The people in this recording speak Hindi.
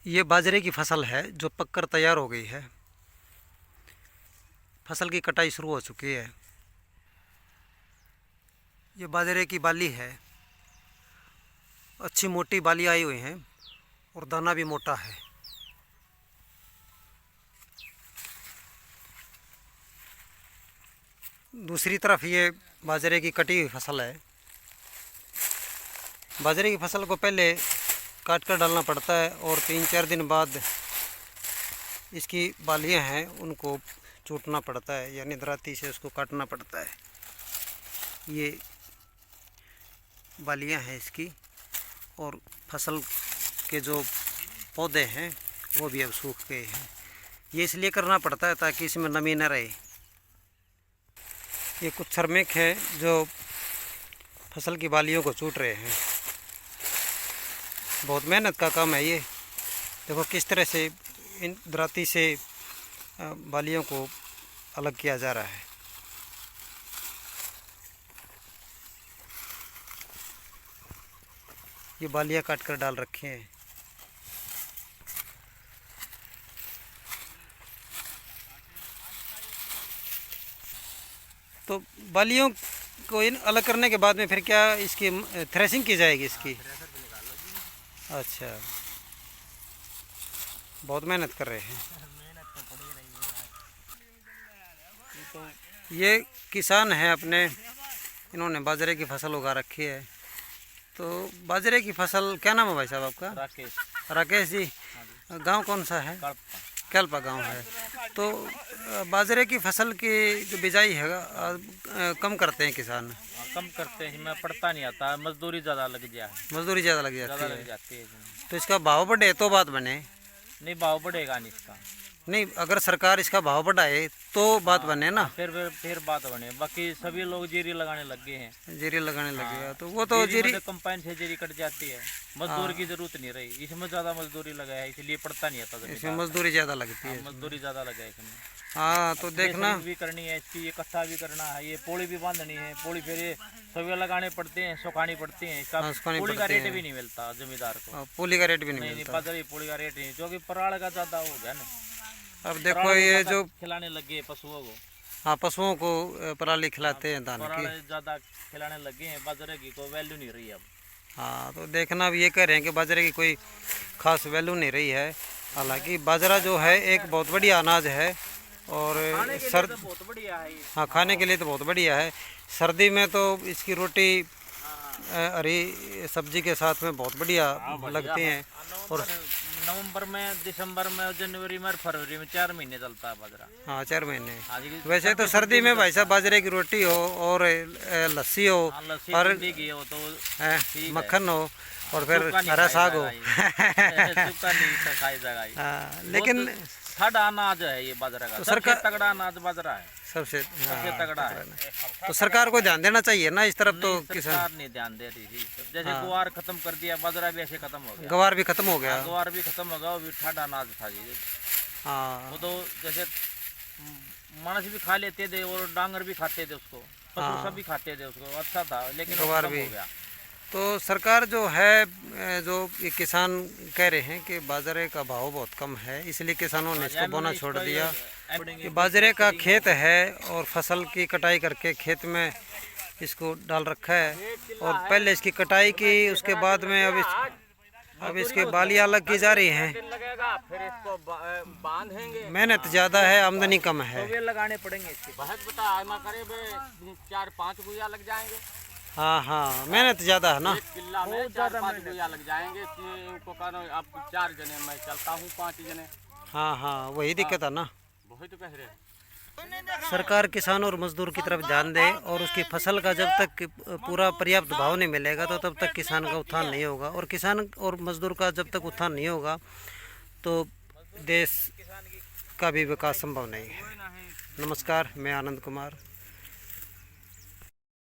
ये बाजरे की फसल है जो पककर तैयार हो गई है। फसल की कटाई शुरू हो चुकी है। ये बाजरे की बाली है, अच्छी मोटी बाली आई हुई हैं और दाना भी मोटा है। दूसरी तरफ ये बाजरे की कटी हुई फसल है। बाजरे की फसल को पहले काट कर डालना पड़ता है और 3-4 दिन बाद इसकी बालियां हैं उनको चूटना पड़ता है, यानी दराती से उसको काटना पड़ता है। ये बालियां हैं इसकी, और फसल के जो पौधे हैं वो भी अब सूख गए हैं। ये इसलिए करना पड़ता है ताकि इसमें नमी न रहे। ये कुछ श्रमिक हैं जो फसल की बालियों को चूट रहे हैं। बहुत मेहनत का काम है ये। देखो किस तरह से इन दराती से बालियों को अलग किया जा रहा है। ये बालियां काट कर डाल रखे हैं। तो बालियों को इन अलग करने के बाद में फिर क्या इसकी थ्रेसिंग की जाएगी इसकी? अच्छा, बहुत मेहनत कर रहे हैं। ये किसान हैं अपने, इन्होंने बाजरे की फसल उगा रखी है। तो बाजरे की फसल, क्या नाम है भाई साहब आपका? राकेश। राकेश जी, गांव कौन सा है? कैल्पा गांव है। तो बाजरे की फसल की जो बिजाई है कम करते हैं किसान। कम करते हैं, मैं पड़ता नहीं आता, मजदूरी ज़्यादा लग गया है। मजदूरी ज़्यादा लग जाती है। तो इसका भाव बढ़े तो बात बने। नहीं, भाव बढ़ेगा नहीं इसका। नहीं, अगर सरकार इसका भाव बढ़ाए तो बात बने ना। फिर बात बने। बाकी सभी लोग जीरी लगाने लग गए हैं। जीरी लगाने लगे तो वो तो जीरी कंपाइन से जीरी कट जाती है, मजदूर की जरूरत नहीं रही। इसमें ज्यादा मजदूरी लगा है, इसलिए पड़ता नहीं आता। इसमें मजदूरी ज्यादा लगती है। मजदूरी ज्यादा लगा है इसमें। हाँ, तो देखना भी करनी है इसकी, ये कट्टा भी करना है, ये पोली भी बांधनी है। पोली फिर ये सभी लगाने पड़ते हैं, सुखानी पड़ती है। इसका पोली का रेट भी नहीं मिलता जमींदार को। पोली का रेट भी नहीं मिलता। पोली का रेट नहीं, क्योंकि पराड़ का ज्यादा हो गया ना। अब देखो ये जो खिलाने लगे पशुओं को। हाँ, पशुओं को पराली खिलाते हैं दाने की। ज्यादा खिलाने लगे हैं, बाजरे की कोई वैल्यू नहीं रही अब। हाँ, तो देखना अब ये कह रहे हैं कि बाजरे की कोई खास वैल्यू नहीं रही है। हालांकि बाजरा जो है एक बहुत बढ़िया अनाज है और बहुत बढ़िया है। हाँ, खाने के लिए तो बहुत बढ़िया है। सर्दी में तो इसकी रोटी हरी सब्जी के साथ में बहुत बढ़िया लगती हैं। और नवंबर में, दिसंबर में, जनवरी में, फरवरी में 4 महीने चलता है बाजरा। हाँ, 4 महीने। वैसे तो सर्दी में भाई साहब बाजरे की रोटी हो और लस्सी हो और मक्खन हो और फिर हरा साग हो। लेकिन साड़ा अनाज है ये बाजरा का। सबसे तगड़ा अनाज बाजरा है। सबसे तगड़ा है। तो सरकार को ध्यान देना चाहिए ना इस तरफ। तो सरकार नहीं ध्यान दे रही। जैसे गुवार खत्म कर दिया, बाजरा भी ऐसे खत्म हो गया। गवार भी खत्म हो गया। गवार भी खत्म हो गया, वो भी ठाडा अनाज था जी। हाँ, वो तो जैसे मानस भी खा लेते थे और डांगर भी खाते थे उसको, पशु सब भी खाते थे उसको, अच्छा था। लेकिन गवार भी हो गया। तो सरकार जो है, जो ये किसान कह रहे हैं कि बाजरे का भाव बहुत कम है, इसलिए किसानों ने इसको बोना छोड़ दिया। ये बाजरे का खेत है और फसल की कटाई करके खेत में इसको डाल रखा है और पहले इसकी कटाई की, उसके बाद में अब इसके बालियां अलग की जा रही हैं। फिर इसको बांधेंगे। मेहनत ज़्यादा है, आमदनी कम है। लगाने पड़ेंगे इसके। 4-5 गुया लग जाएंगे। हाँ हाँ, मेहनत ज़्यादा है ना। किला में 4-5 गुया लग जाएंगे। इनको करो अब 4 जने, मैं चलता हूँ 5 जने। हाँ हाँ, वही दिक्कत है ना। वही तो कह रहे हैं। सरकार किसान और मजदूर की तरफ ध्यान दे और उसकी फसल का जब तक पूरा पर्याप्त भाव नहीं मिलेगा तो तब तक किसान का उत्थान नहीं होगा। और किसान और मजदूर का जब तक उत्थान नहीं होगा तो देश का भी विकास संभव नहीं है। नमस्कार, मैं आनंद कुमार।